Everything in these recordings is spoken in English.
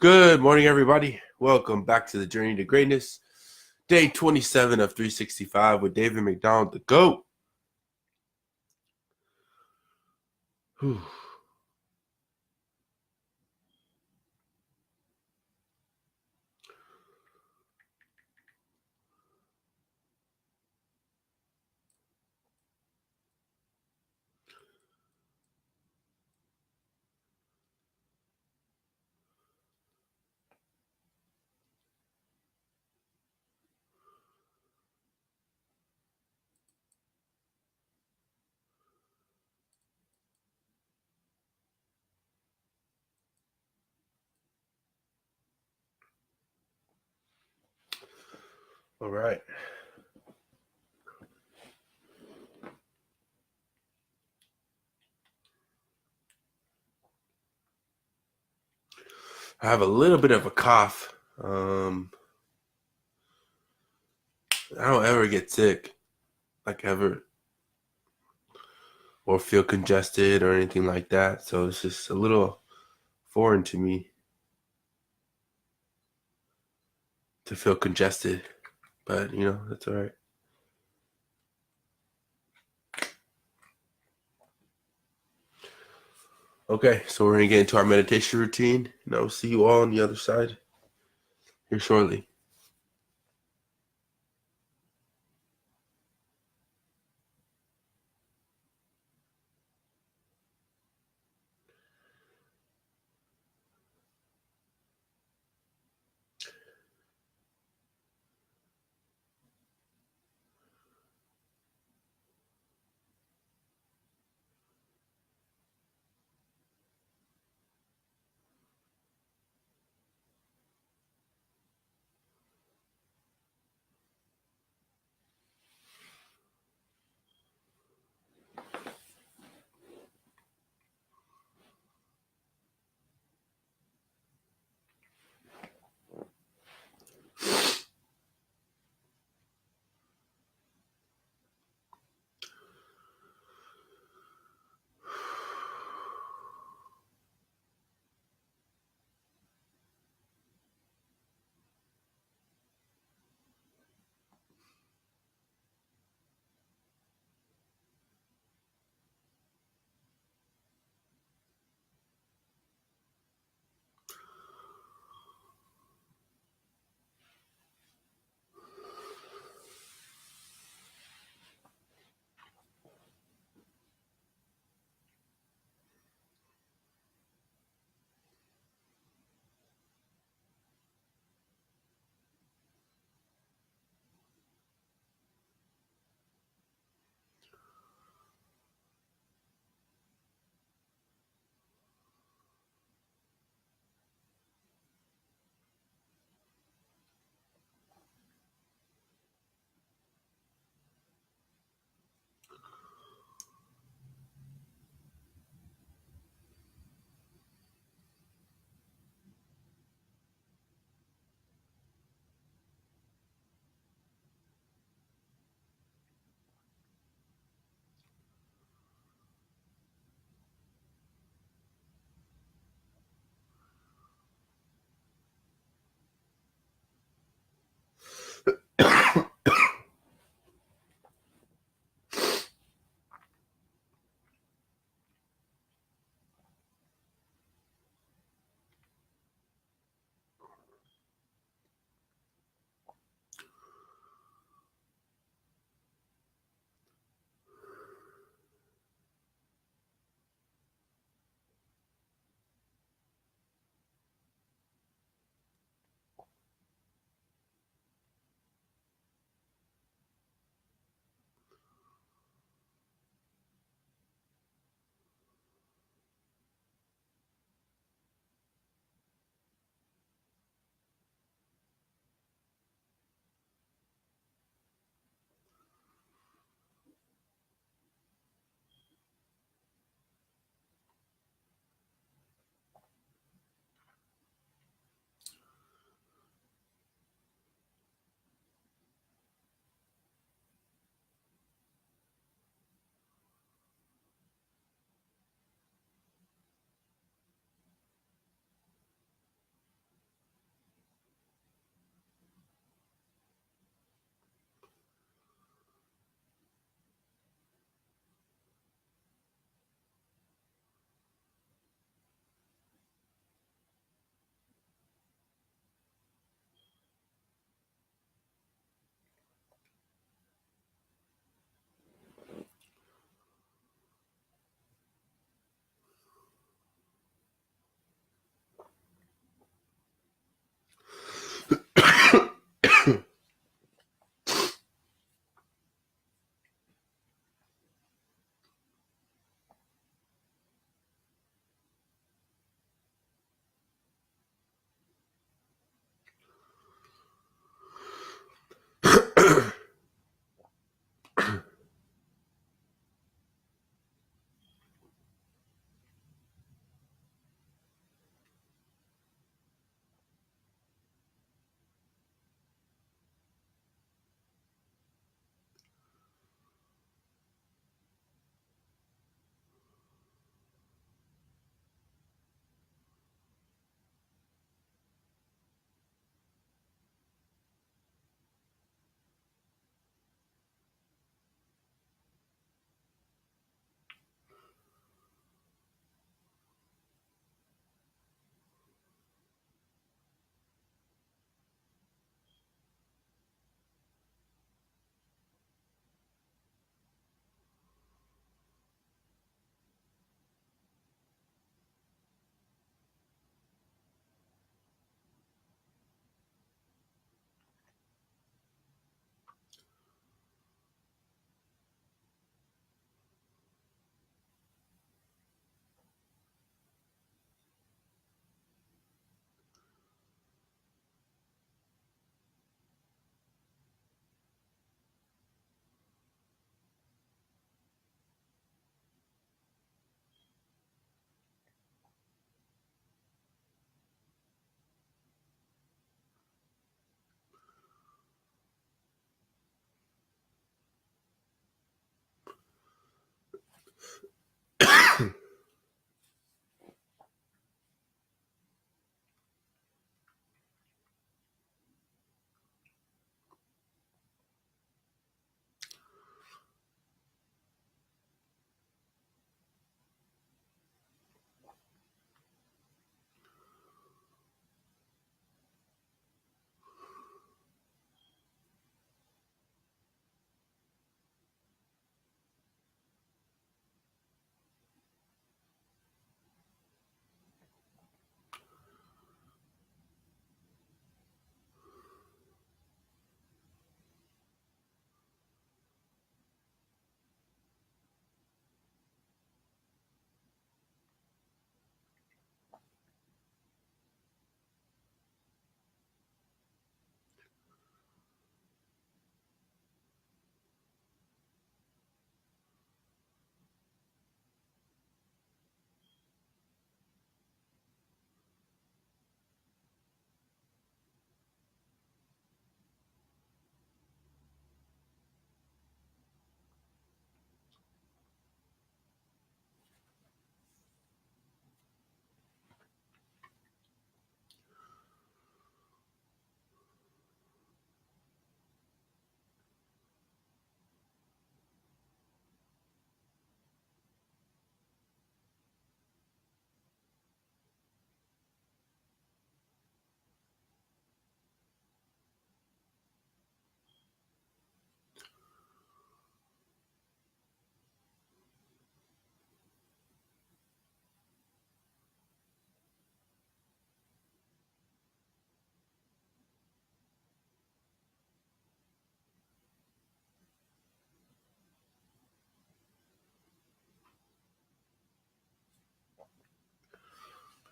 Good morning, everybody. Welcome back to the Journey to Greatness, day 27 of 365 with David McDonald, the GOAT. Whew. All right. I have a little bit of a cough. I don't ever get sick, like ever, or feel congested or anything like that. So it's just a little foreign to me to feel congested. But, that's all right. Okay, so we're going to get into our meditation routine, and I'll see you all on the other side here shortly.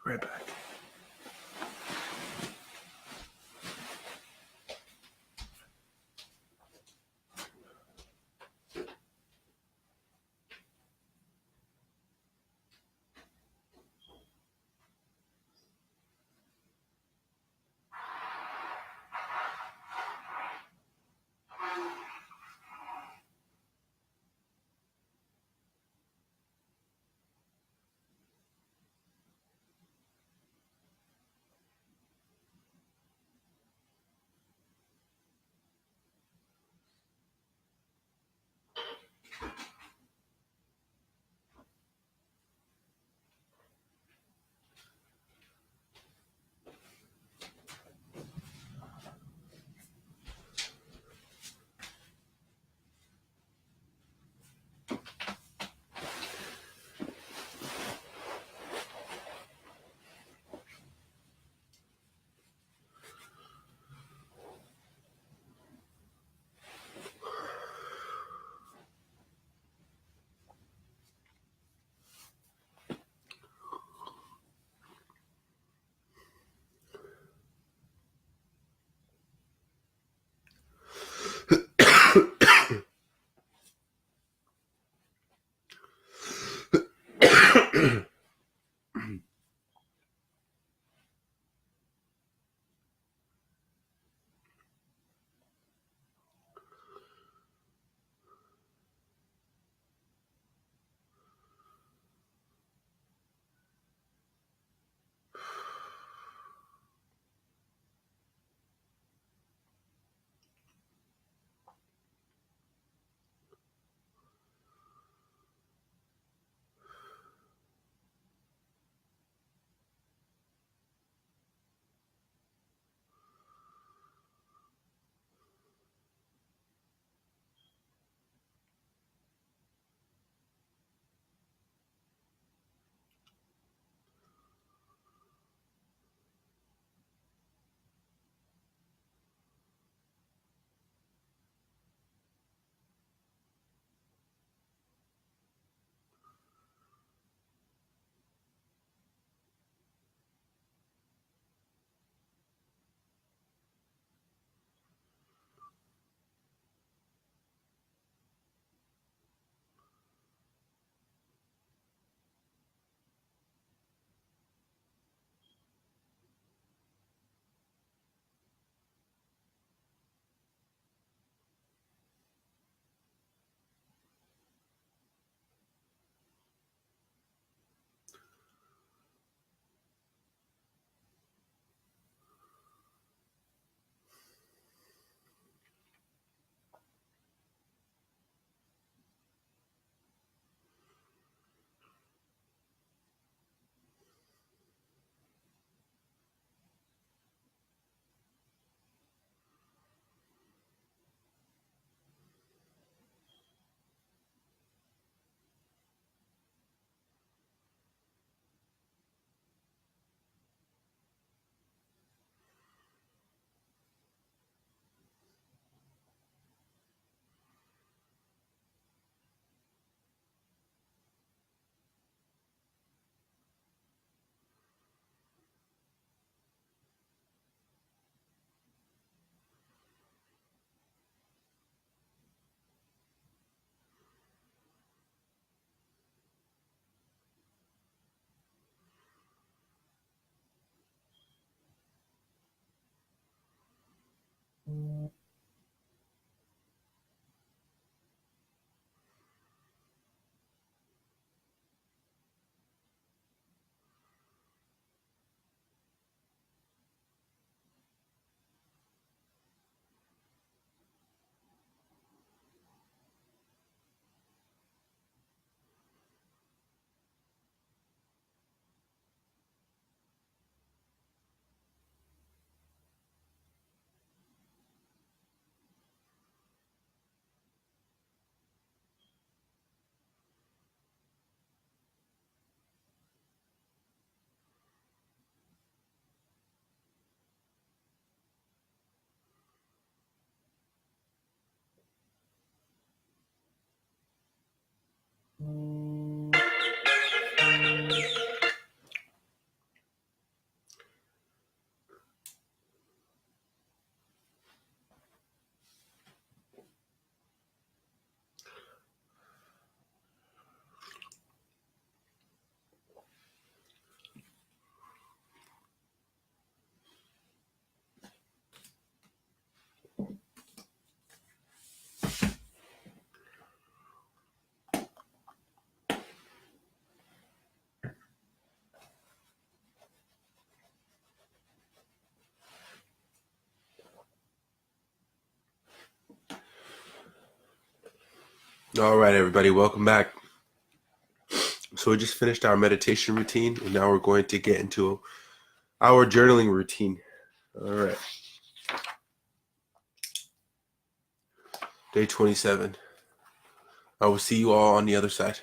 Right back. All right, everybody, welcome back. So we just finished our meditation routine, and now we're going to get into our journaling routine. All right. Day 27. I will see you all on the other side.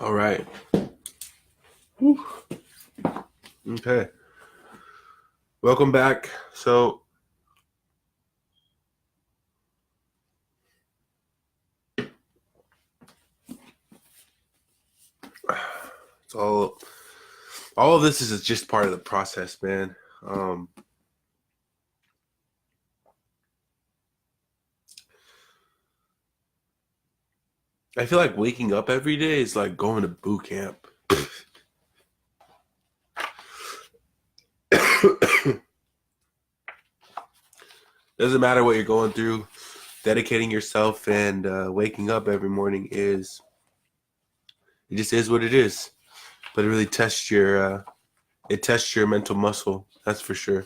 All right. Whew. Okay. Welcome back. So it's all of this is just part of the process, man. I feel like waking up every day is like going to boot camp. Doesn't matter what you're going through. Dedicating yourself and waking up every morning it just is what it is. But it really tests your mental muscle. That's for sure.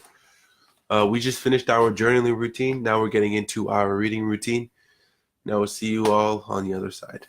We just finished our journaling routine. Now we're getting into our reading routine. Now we'll see you all on the other side.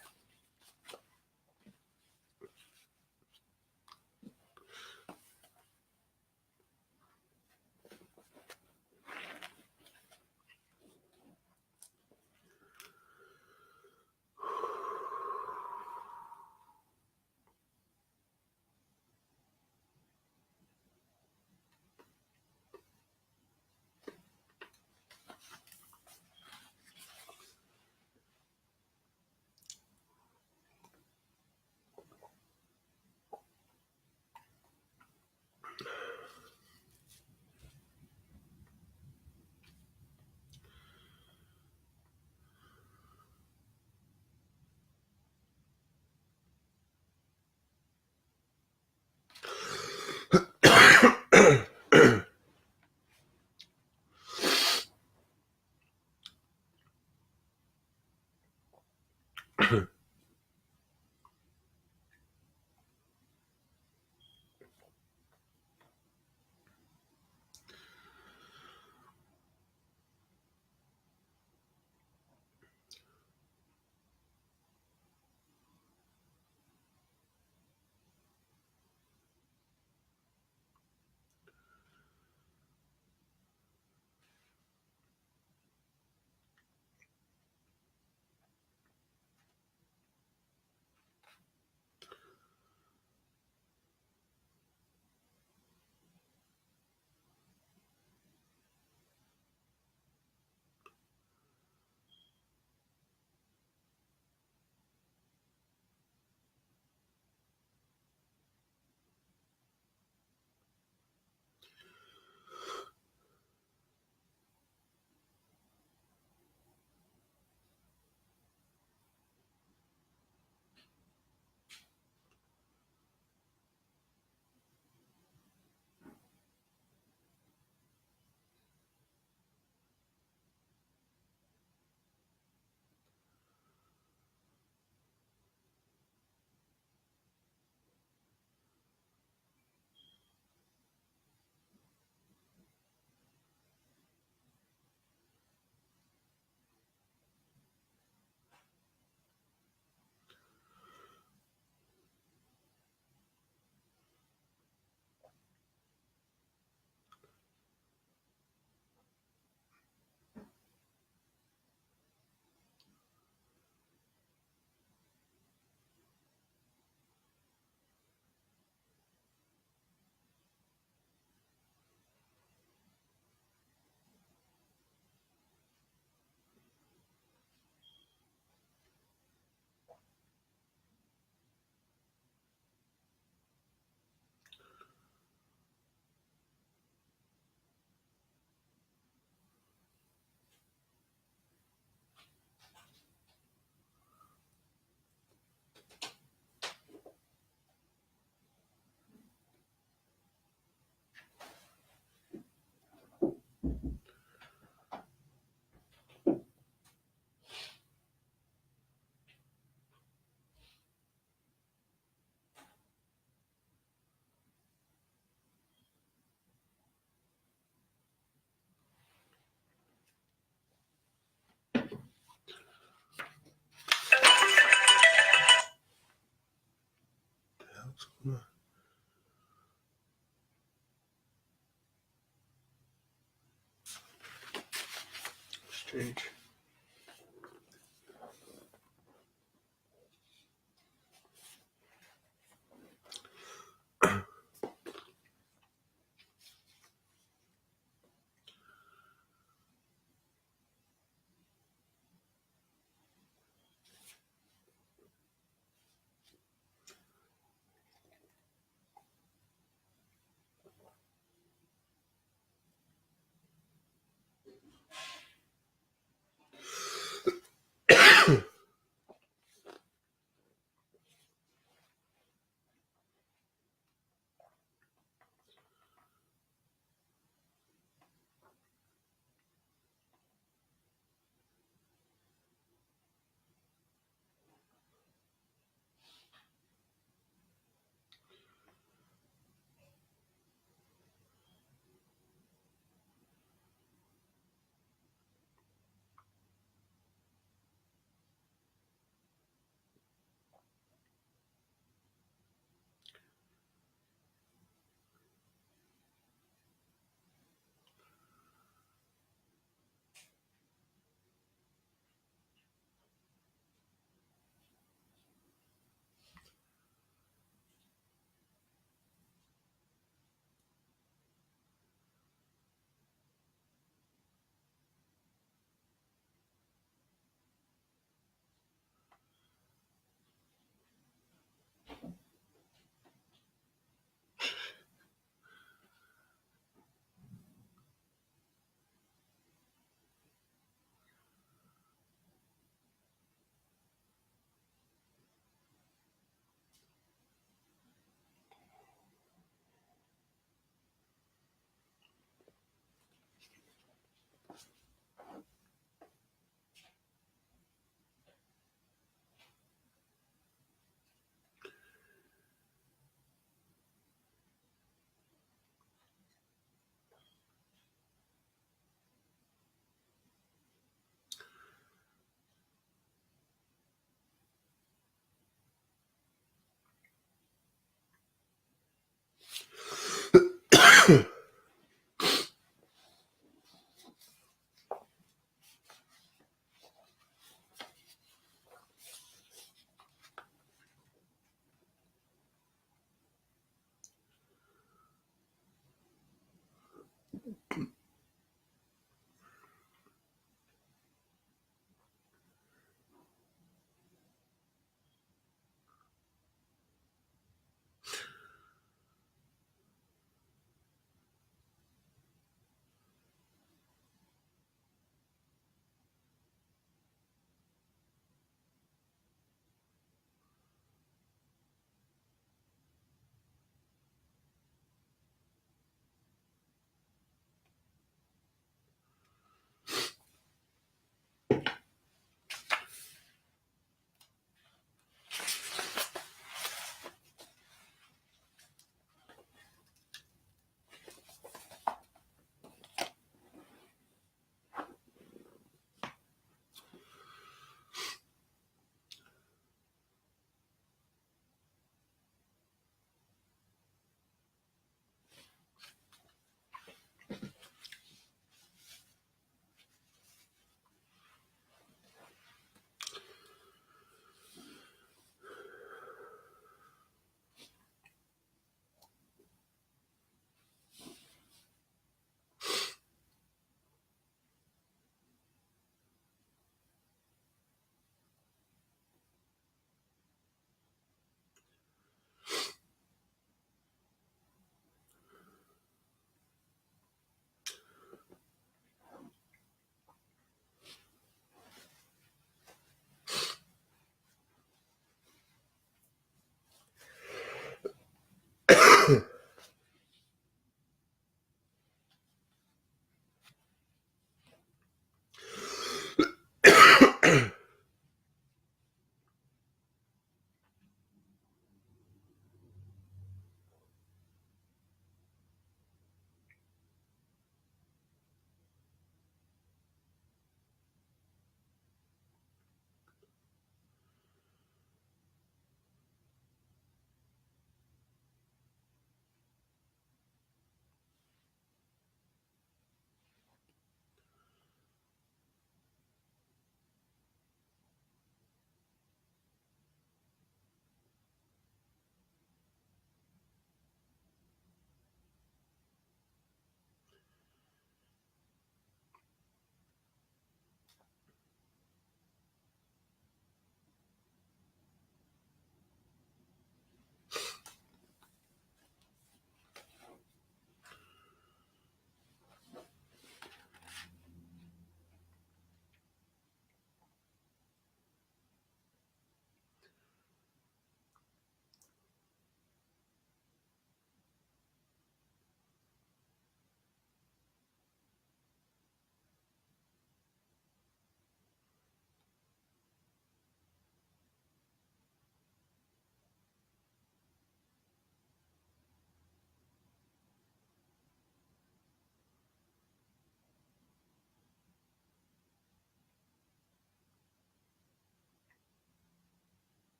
change.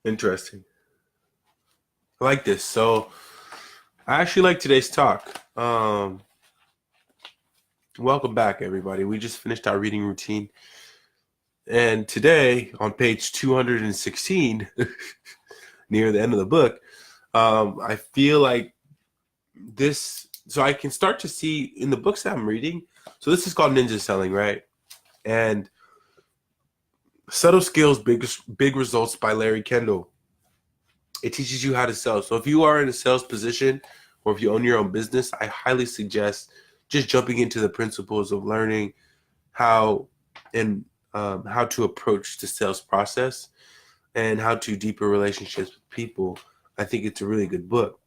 Interesting. I like this. So I actually like today's talk. Welcome back, everybody. We just finished our reading routine. And today, on page 216, near the end of the book, I feel like this, so I can start to see in the books that I'm reading. So this is called Ninja Selling, right? And Subtle Skills, Big Results by Larry Kendall. It teaches you how to sell. So if you are in a sales position or if you own your own business, I highly suggest just jumping into the principles of learning how and how to approach the sales process and how to deepen relationships with people. I think it's a really good book.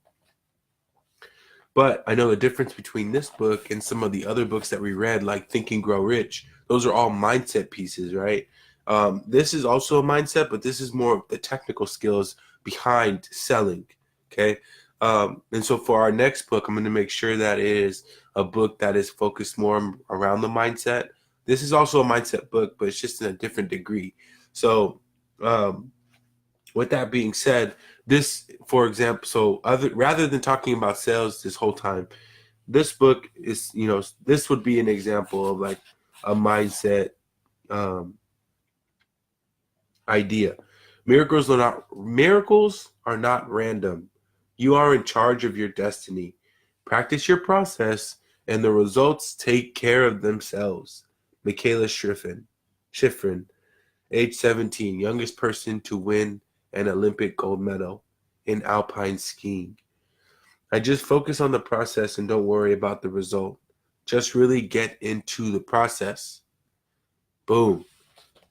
But I know the difference between this book and some of the other books that we read, like Think and Grow Rich. Those are all mindset pieces, right? This is also a mindset, but this is more of the technical skills behind selling, okay? And so for our next book, I'm going to make sure that it is a book that is focused more around the mindset. This is also a mindset book, but it's just in a different degree. So with that being said, this, for example, so rather than talking about sales this whole time, this book is, this would be an example of like a mindset idea. Miracles are not random. You are in charge of your destiny. Practice your process, and the results take care of themselves. Michaela Schifrin, age 17, youngest person to win an Olympic gold medal in alpine skiing. I just focus on the process and don't worry about the result. Just really get into the process. Boom.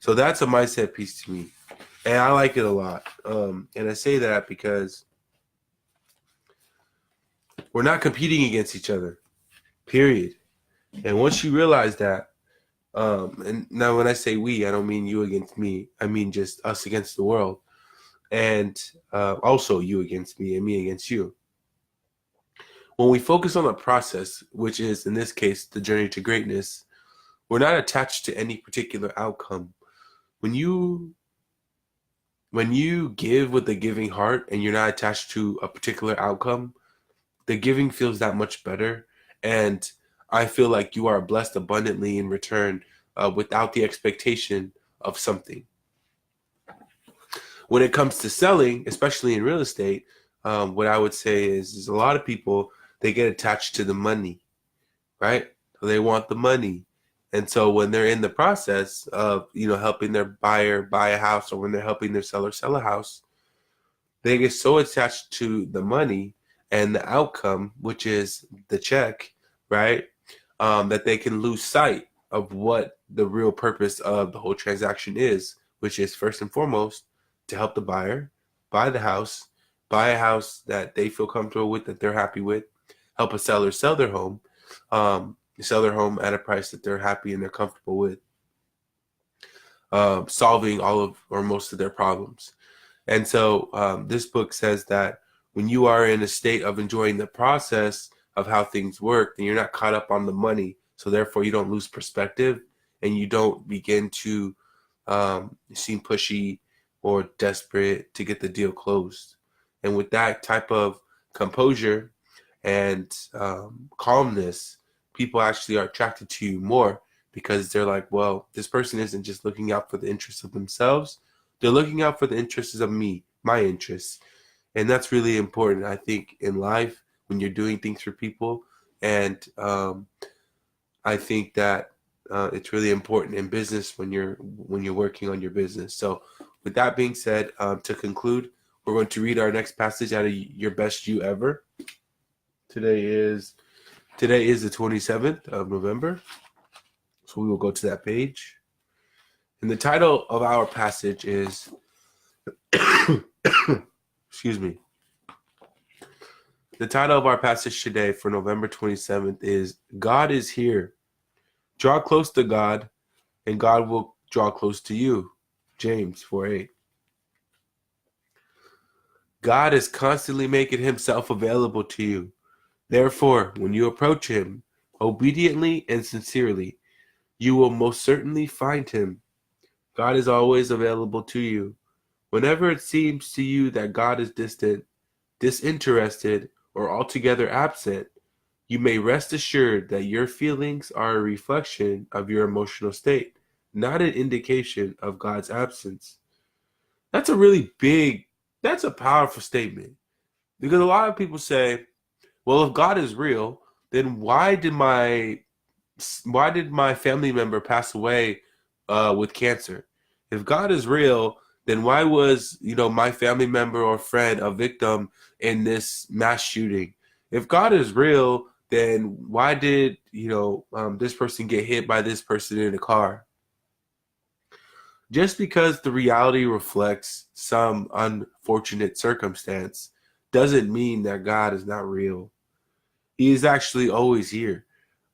So that's a mindset piece to me. And I like it a lot. And I say that because we're not competing against each other, period. And once you realize that, and now when I say we, I don't mean you against me. I mean just us against the world. And also you against me and me against you. When we focus on the process, which is in this case the journey to greatness, we're not attached to any particular outcome. When you give with a giving heart and you're not attached to a particular outcome, the giving feels that much better. And I feel like you are blessed abundantly in return without the expectation of something. When it comes to selling, especially in real estate, what I would say is a lot of people, they get attached to the money, right? They want the money. And so when they're in the process of, helping their buyer buy a house, or when they're helping their seller sell a house, they get so attached to the money and the outcome, which is the check, right? That they can lose sight of what the real purpose of the whole transaction is, which is first and foremost to help the buyer buy the house, buy a house that they feel comfortable with, that they're happy with, help a seller sell their home, sell their home at a price that they're happy and they're comfortable with, solving all of or most of their problems. And so this book says that when you are in a state of enjoying the process of how things work, then you're not caught up on the money. So therefore you don't lose perspective and you don't begin to seem pushy or desperate to get the deal closed. And with that type of composure and calmness, people actually are attracted to you more because they're like, well, this person isn't just looking out for the interests of themselves. They're looking out for the interests of me, my interests. And that's really important, I think, in life when you're doing things for people. And I think that it's really important in business when you're working on your business. So with that being said, to conclude, we're going to read our next passage out of Your Best You Ever. Today is the 27th of November. So we will go to that page. And the title of our passage is, excuse me. The title of our passage today for November 27th is God is Here. Draw close to God, and God will draw close to you. James 4:8. God is constantly making himself available to you. Therefore, when you approach him obediently and sincerely, you will most certainly find him. God is always available to you. Whenever it seems to you that God is distant, disinterested, or altogether absent, you may rest assured that your feelings are a reflection of your emotional state, not an indication of God's absence. That's a really big, that's a powerful statement. Because a lot of people say, well, if God is real, then why did my family member pass away with cancer? If God is real, then why was my family member or friend a victim in this mass shooting? If God is real, then why did this person get hit by this person in a car? Just because the reality reflects some unfortunate circumstance doesn't mean that God is not real. He is actually always here.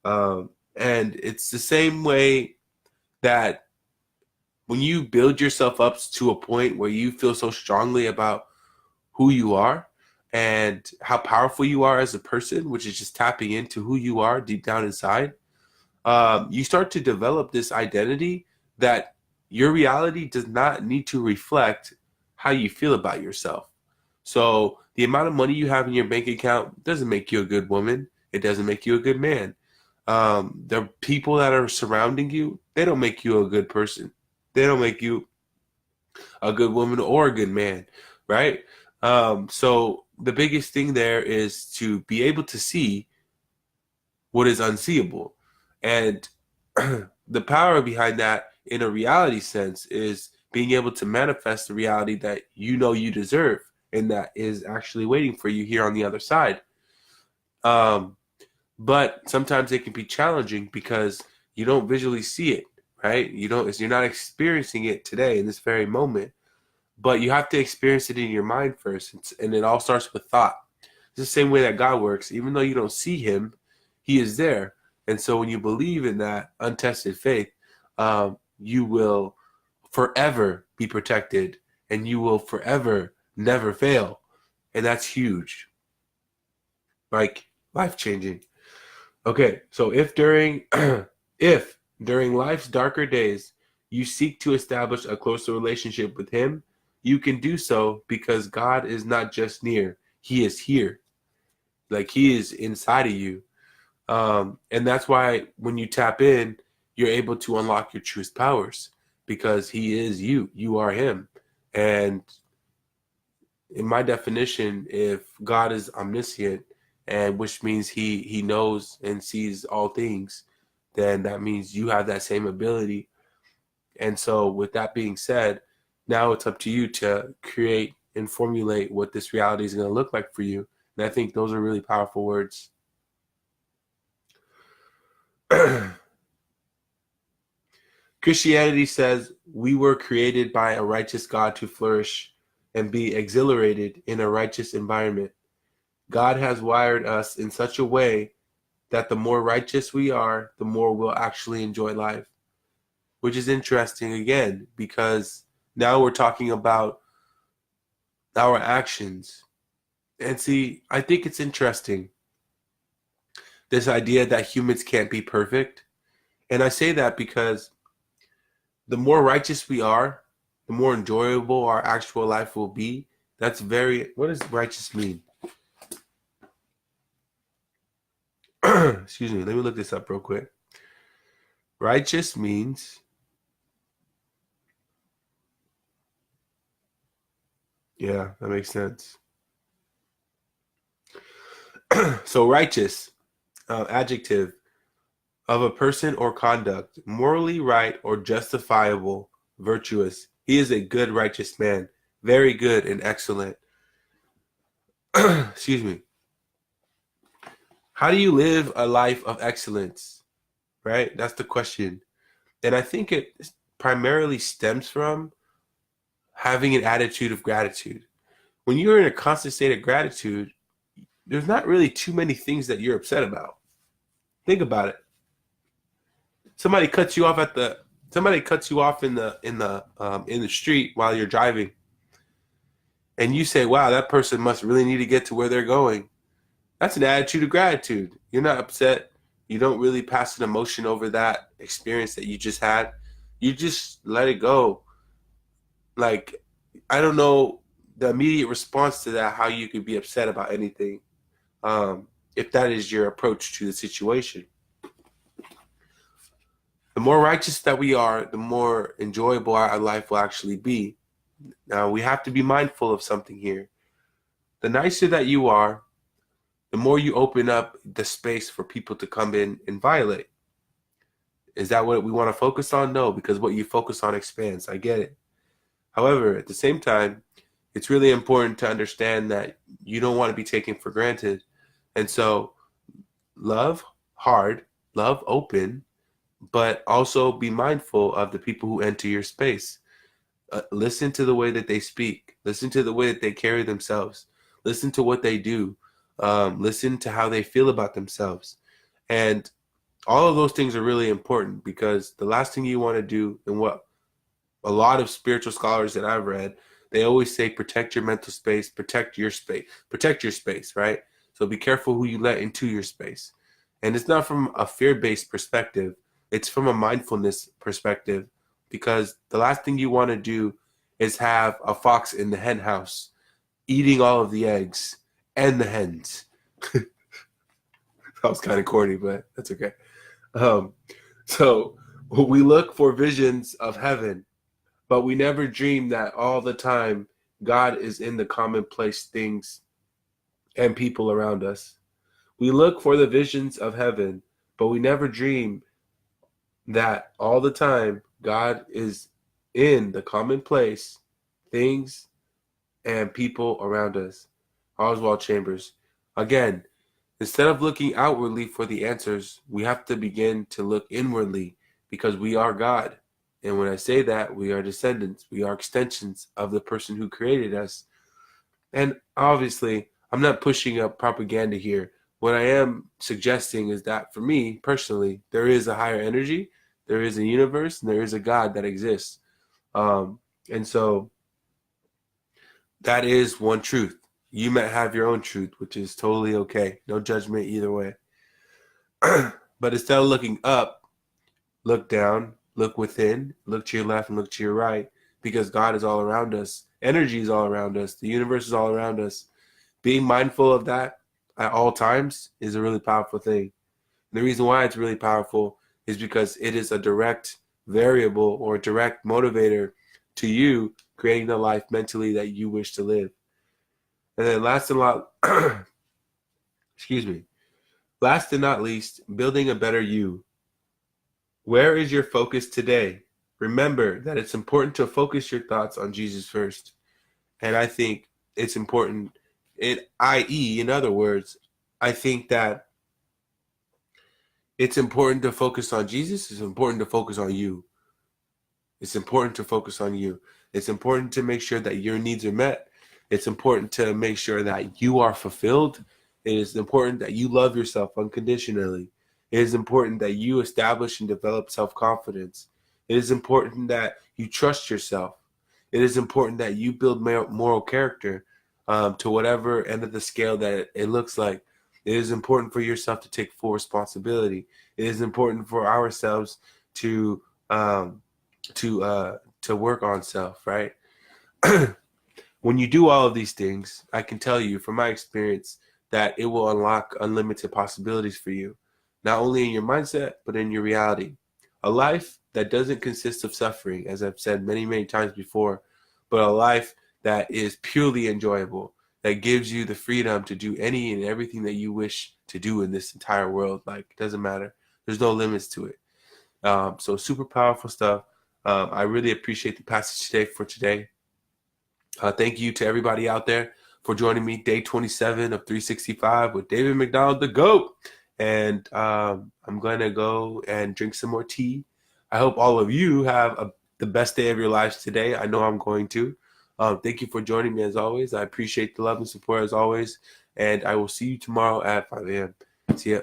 And it's the same way that when you build yourself up to a point where you feel so strongly about who you are and how powerful you are as a person, which is just tapping into who you are deep down inside, you start to develop this identity that your reality does not need to reflect how you feel about yourself. So the amount of money you have in your bank account doesn't make you a good woman. It doesn't make you a good man. The people that are surrounding you, they don't make you a good person. They don't make you a good woman or a good man, right? So the biggest thing there is to be able to see what is unseeable. And the power behind that in a reality sense is being able to manifest the reality that you deserve and that is actually waiting for you here on the other side. Um, but sometimes it can be challenging because you don't visually see it, right? You're not experiencing it today in this very moment, but you have to experience it in your mind first. And it all starts with thought. It's the same way that God works. Even though you don't see him, he is there. And so when you believe in that untested faith, you will forever be protected and you will forever never fail. And that's huge, like life changing. Okay, so if during if during life's darker days you seek to establish a closer relationship with him, you can do so because God is not just near, he is here. Like he is inside of you. And that's why when you tap in, you're able to unlock your truest powers because he is you. You are him. And in my definition, if God is omniscient, and which means he knows and sees all things, then that means you have that same ability. And so with that being said, now it's up to you to create and formulate what this reality is going to look like for you. And I think those are really powerful words. Christianity says we were created by a righteous God to flourish and be exhilarated in a righteous environment. God has wired us in such a way that the more righteous we are, the more we'll actually enjoy life. Which is interesting again, because now we're talking about our actions. And see, I think it's interesting, this idea that humans can't be perfect. And I say that because the more righteous we are, the more enjoyable our actual life will be. What does righteous mean? Excuse me, let me look this up real quick. Righteous means, yeah, that makes sense. So righteous, adjective, of a person or conduct, morally right or justifiable, virtuous. He is a good, righteous man, very good and excellent. Excuse me. How do you live a life of excellence? Right? That's the question. And I think it primarily stems from having an attitude of gratitude. When you're in a constant state of gratitude, there's not really too many things that you're upset about. Think about it. Somebody cuts you off in the street while you're driving, and you say, wow, that person must really need to get to where they're going. That's an attitude of gratitude. You're not upset. You don't really pass an emotion over that experience that you just had. You just let it go. Like, I don't know the immediate response to that, how you could be upset about anything, if that is your approach to the situation. The more righteous that we are, the more enjoyable our life will actually be. Now, we have to be mindful of something here. The nicer that you are, the more you open up the space for people to come in and violate. Is that what we want to focus on? No, because what you focus on expands. I get it. However, at the same time, it's really important to understand that you don't want to be taken for granted. And so, love hard, love open, but also be mindful of the people who enter your space. Listen to the way that they speak. Listen to the way that they carry themselves. Listen to what they do. Listen to how they feel about themselves. And all of those things are really important, because the last thing you want to do, and what a lot of spiritual scholars that I've read, they always say protect your mental space, protect your space, right? So be careful who you let into your space. And it's not from a fear-based perspective, it's from a mindfulness perspective, because the last thing you want to do is have a fox in the hen house eating all of the eggs and the hens. That was kind of corny, but that's okay. So we look for visions of heaven, but we never dream that all the time God is in the commonplace things and people around us. We look for the visions of heaven, but we never dream that all the time God is in the commonplace things and people around us. Oswald Chambers. Again, instead of looking outwardly for the answers, we have to begin to look inwardly, because we are God. And when I say that, we are descendants. We are extensions of the person who created us. And obviously, I'm not pushing up propaganda here. What I am suggesting is that for me personally, there is a higher energy, there is a universe, and there is a God that exists. And so that is one truth. You might have your own truth, which is totally okay. No judgment either way. But instead of looking up, look down, look within, look to your left and look to your right, because God is all around us. Energy is all around us. The universe is all around us. Being mindful of that at all times is a really powerful thing. And the reason why it's really powerful is because it is a direct variable or direct motivator to you creating the life mentally that you wish to live. And then last and not, excuse me, last and not least, building a better you. Where is your focus today? Remember that it's important to focus your thoughts on Jesus first. And I think it's important, i.e., in other words, I think that it's important to focus on Jesus. It's important to focus on you. It's important to focus on you. It's important to make sure that your needs are met. It's important to make sure that you are fulfilled. It is important that you love yourself unconditionally. It is important that you establish and develop self-confidence. It is important that you trust yourself. It is important that you build moral character, to whatever end of the scale that it looks like. It is important for yourself to take full responsibility. It is important for ourselves to work on self, right? When you do all of these things, I can tell you from my experience that it will unlock unlimited possibilities for you, not only in your mindset, but in your reality. A life that doesn't consist of suffering, as I've said many, many times before, but a life that is purely enjoyable, that gives you the freedom to do any and everything that you wish to do in this entire world. Like, it doesn't matter. There's no limits to it. So super powerful stuff. I really appreciate the passage today. Thank you to everybody out there for joining me. Day 27 of 365 with David McDonald, the GOAT. And I'm going to go and drink some more tea. I hope all of you have the best day of your lives today. I know I'm going to. Thank you for joining me as always. I appreciate the love and support as always. And I will see you tomorrow at 5 a.m. See ya.